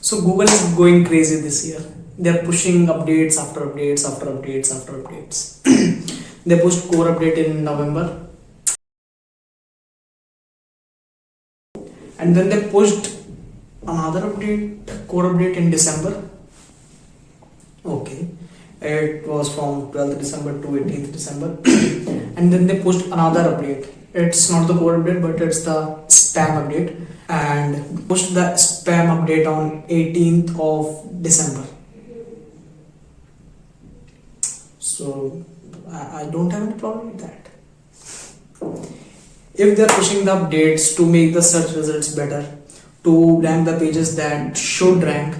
So Google is going crazy this year. They're pushing updates after updates after updates after updates. They pushed core update in November, and then they pushed another update, core update in December. Okay, it was from 12th December to 18th December, and then they pushed another update. It's not the core update, but it's the spam update, and pushed the spam update on 18th of December. So I don't have any problem with that. If they're pushing the updates to make the search results better, to rank the pages that should rank,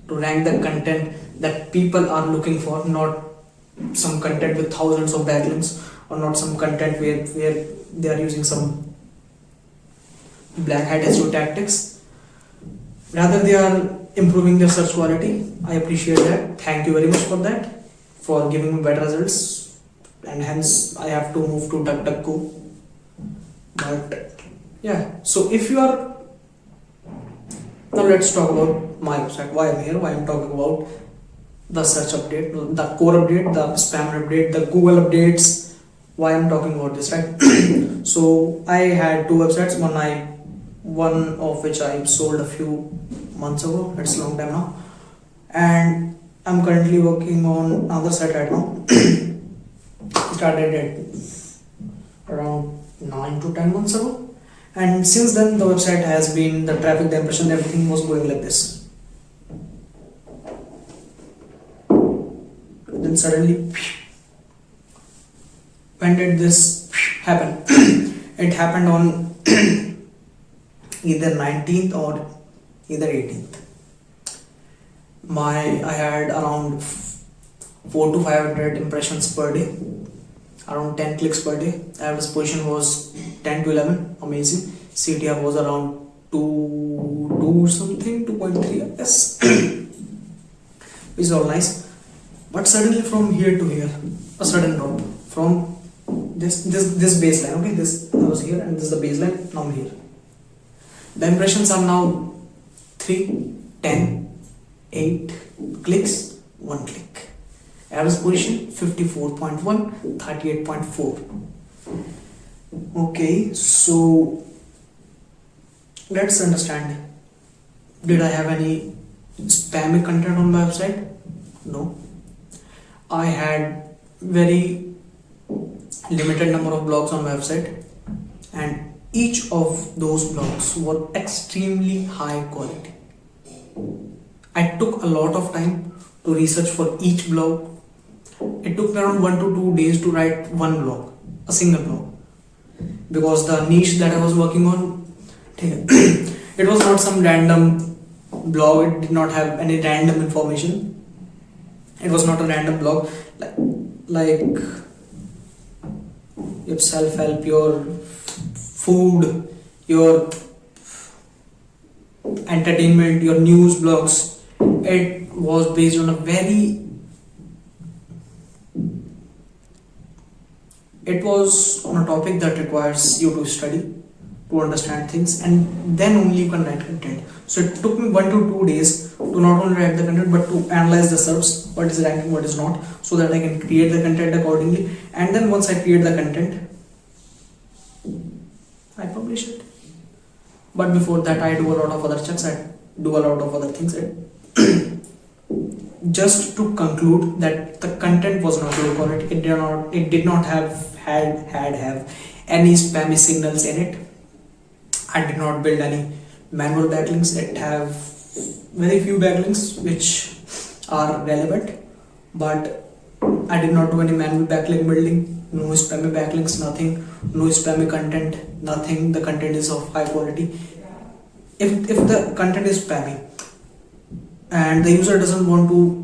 to rank the content that people are looking for, not some content with thousands of backlinks, or not some content where they are using some black hat SEO tactics. Rather, they are improving their search quality. I appreciate that. Thank you very much for that, for giving me better results, and hence I have to move to DuckDuckGo. But yeah, so if you are, now let's talk about my website, why I'm here, why I'm talking about the search update, the core update, the spam update, the Google updates, why I'm talking about this, right? So I had two websites, one of which I sold a few months ago, it's a long time now, and I'm currently working on another site right now. Started it around 9 to 10 months ago, and since then the website has been, the traffic, the impression, everything was going like this. Then suddenly, when did this happen? It happened on either 19th or either 18th. I had around 4 to 500 impressions per day, around 10 clicks per day. Average position was 10 to 11, amazing. CTR was around 2 something, 2.3, yes, which is all nice. But suddenly from here to here, a sudden drop from this baseline. Okay, this I was here, and this is the baseline. Now I'm here. The impressions are now 3, 10, 8 clicks, 1 click. Average position 54.1, 38.4. Okay, so let's understand. Did I have any spammy content on my website? No. I had very limited number of blogs on my website, and each of those blogs were extremely high quality. I took a lot of time to research for each blog. It took me around 1 to 2 days to write one blog, a single blog, because the niche that I was working on, it was not some random blog. It did not have any random information. It was not a random blog like your self-help, your food, your entertainment, your news blogs. It was based on a topic that requires you to study, to understand things, and then only you can write content. So it took me 1 to 2 days to not only write the content, but to analyze the SERPs, what is ranking, what is not, so that I can create the content accordingly. And then once I create the content, I publish it. But before that, I do a lot of other checks, I do a lot of other things. Just to conclude that the content was not low quality. It did not have any spammy signals in it. I did not build any manual backlinks. It have very few backlinks which are relevant, but I did not do any manual backlink building. No spammy backlinks, nothing. No spammy content, nothing. The content is of high quality. If the content is spammy and the user doesn't want to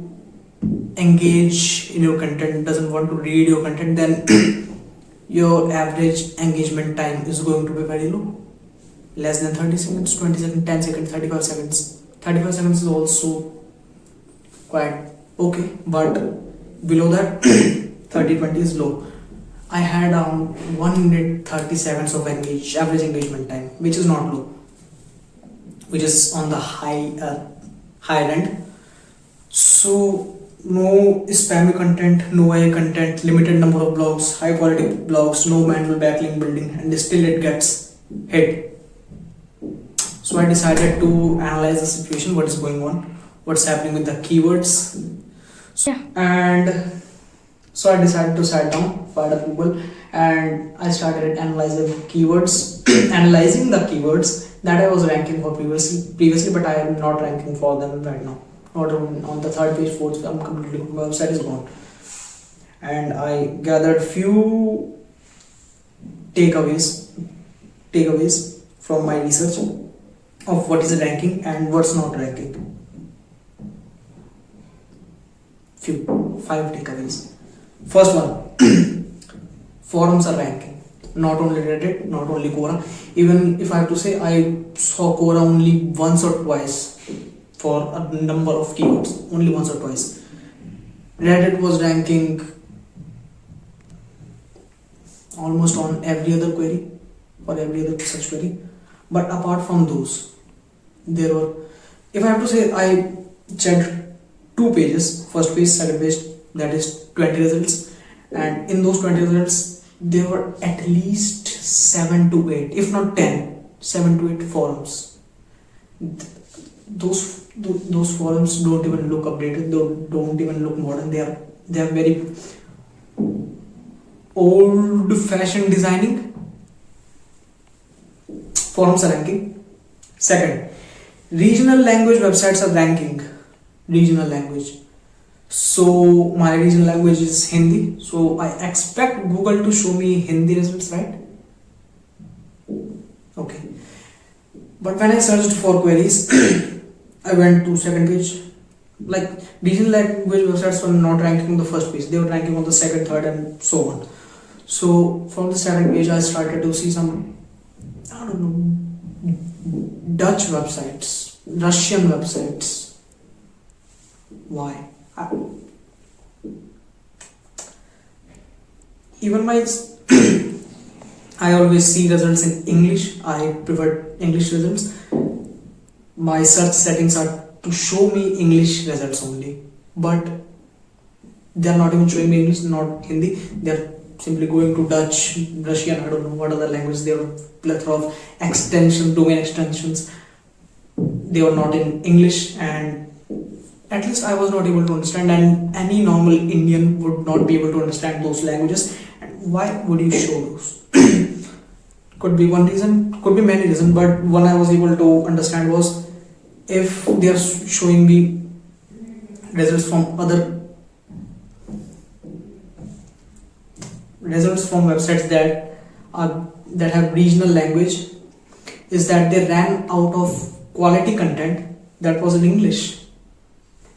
engage in your content, doesn't want to read your content, then your average engagement time is going to be very low. Less than 30 seconds, 20 seconds, 10 seconds, 35 seconds. 35 seconds is also quite okay, but below that 30-20 is low. I had around 1 minute 30 seconds of average engagement time, which is not low. which is on the higher end. So no spammy content, no AI content, limited number of blogs, high quality blogs, no manual backlink building, and still it gets hit. So I decided to analyze the situation, what is going on, what's happening with the keywords. And so I decided to sit down, fired up Google, and I started analyzing keywords, analyzing the keywords that I was ranking for previously, but I am not ranking for them right now. Not on the third page, fourth, I'm completely, my website is gone. And I gathered few takeaways from my research of what is ranking and what's not ranking. Five takeaways. First one, forums are ranking. Not only Reddit, not only Quora. Even if I have to say, I saw Quora only once or twice for a number of keywords. Only once or twice. Reddit was ranking almost on every other query or every other search query. But apart from those, there were, if I have to say, I checked two pages, first page, second page, that is 20 results, and in those 20 results there were at least 7 to 8, if not 10, 7 to 8 forums. Those forums don't even look updated, don't even look modern. They are very old fashioned designing. Forums are ranking. Second, regional language websites are ranking. Regional language. So my regional language is Hindi. So I expect Google to show me Hindi results, right? Okay. But when I searched for queries, I went to second page. Like regional language websites were not ranking on the first page. They were ranking on the second, third, and so on. So from the second page, I started to see some, I don't know, Dutch websites, Russian websites. Why? Even my I always see results in English. I prefer English results. My search settings are to show me English results only, but they are not even showing me English, not Hindi. They are simply going to Dutch, Russian, I don't know what other language. There are plethora of domain extensions. They were not in English, and at least I was not able to understand, and any normal Indian would not be able to understand those languages. And why would you show those? Could be one reason, could be many reasons, but one I was able to understand was, if they are showing me results from websites that have regional language, is that they ran out of quality content that was in English.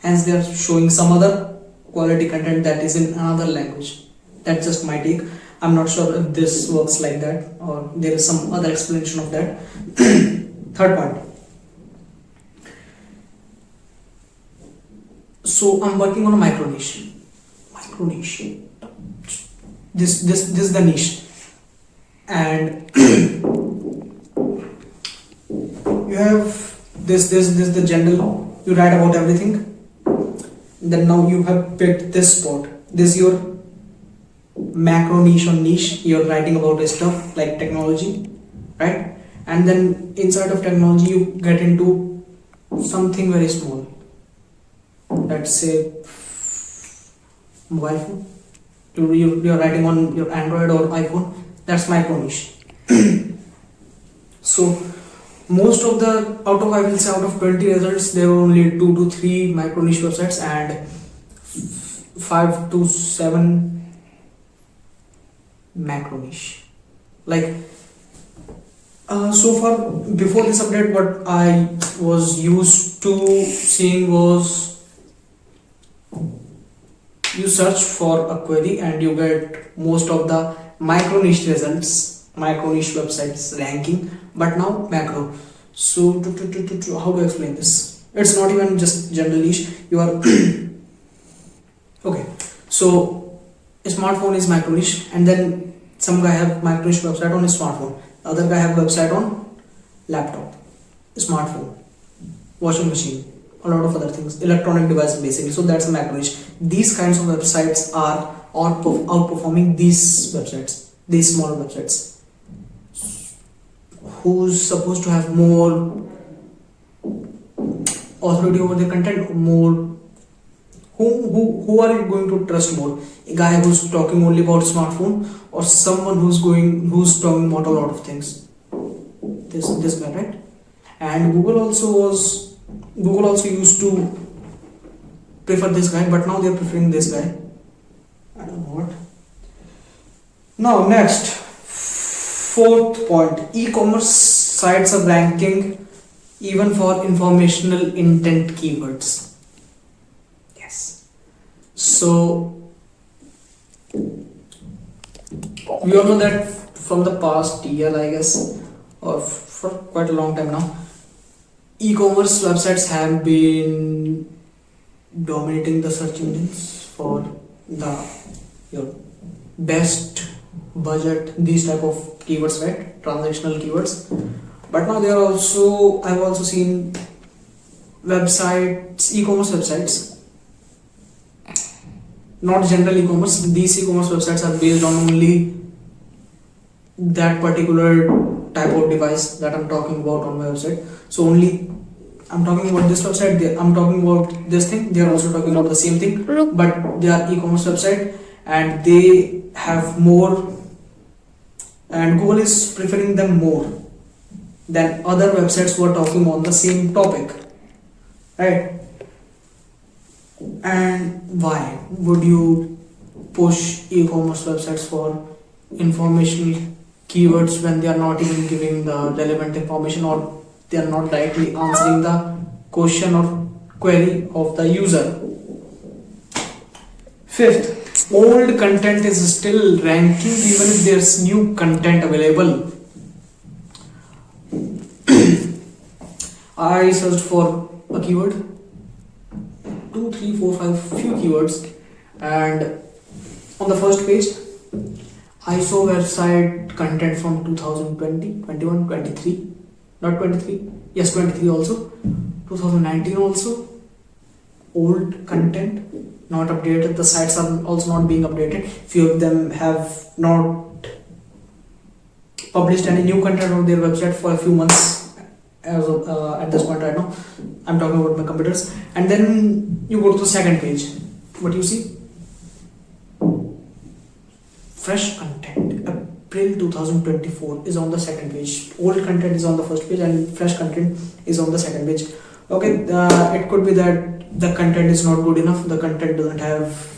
Hence they are showing some other quality content that is in another language. That's just my take. I'm not sure if this works like that or there is some other explanation of that. Third point. So I'm working on a micro niche. This is the niche, and you have this the general. You write about everything. Then now you have picked this spot. This is your macro niche or niche. You're writing about stuff like technology, right? And then inside of technology you get into something very small. Let's say mobile phone. You're writing on your Android or iPhone. That's micro niche. So most of the out of 20 results, there were only 2 to 3 micro niche websites and 5 to 7 macro niche. Like so far before this update, what I was used to seeing was, you search for a query and you get most of the micro niche results, micro niche websites ranking, but now macro. So how do I explain this? It's not even just general niche. You are okay. So a smartphone is micro niche, and then some guy have micro niche website on his smartphone. The other guy have website on laptop, smartphone. washing machine, a lot of other things, electronic devices basically. So that's a macro niche. These kinds of websites are outperforming these websites, these smaller websites. Who's supposed to have more authority over their content, more who are you going to trust more? A guy who's talking only about smartphone, or someone who's talking about a lot of things? This guy, right? And Google also used to prefer this guy, but now they're preferring this guy. I don't know what. Now next, fourth point, e-commerce sites are ranking even for informational intent keywords. Yes. So we all know that from the past year, I guess, or for quite a long time now, e-commerce websites have been dominating the search engines for the best budget, these type of keywords, right? Transactional keywords. But now I've also seen websites, e-commerce websites, not general e-commerce. These e-commerce websites are based on only that particular type of device that I'm talking about on my website. So only I'm talking about this website, I'm talking about this thing, they're also talking about the same thing, but they are e-commerce website and they have more, and Google is preferring them more than other websites who are talking on the same topic, right? And why would you push e-commerce websites for informational keywords when they are not even giving the relevant information, or they are not directly answering the question or query of the user? Fifth, old content is still ranking even if there's new content available. I searched for a keyword, 2, 3, 4, 5 few keywords, and on the first page I saw website content from 2020, 21, 23, not 23, yes 23 also, 2019 also, old content, not updated. The sites are also not being updated. Few of them have not published any new content on their website for a few months as of, at this point right now. I'm talking about my computers. And then you go to the second page. What you see? Fresh content. April 2024 is on the second page. Old content is on the first page and fresh content is on the second page. Okay, it could be that the content is not good enough. The content doesn't have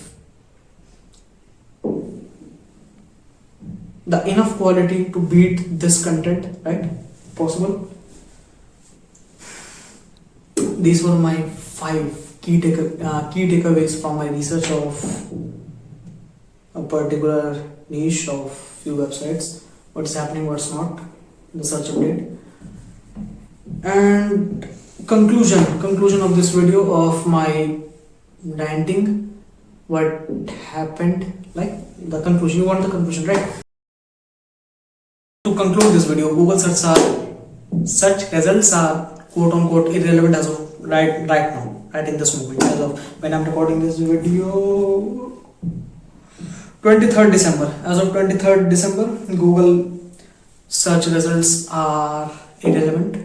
the enough quality to beat this content, right? Possible. These were my 5 key takeaways from my research of a particular niche of few websites. What's happening, what's not, the search update. And conclusion of this video of my ranting, what happened, like the conclusion. You want the conclusion, right? To conclude this video, Google search results are quote unquote irrelevant as of right now, right in this moment, as of when I'm recording this video. 23rd December. As of 23rd December, Google search results are irrelevant.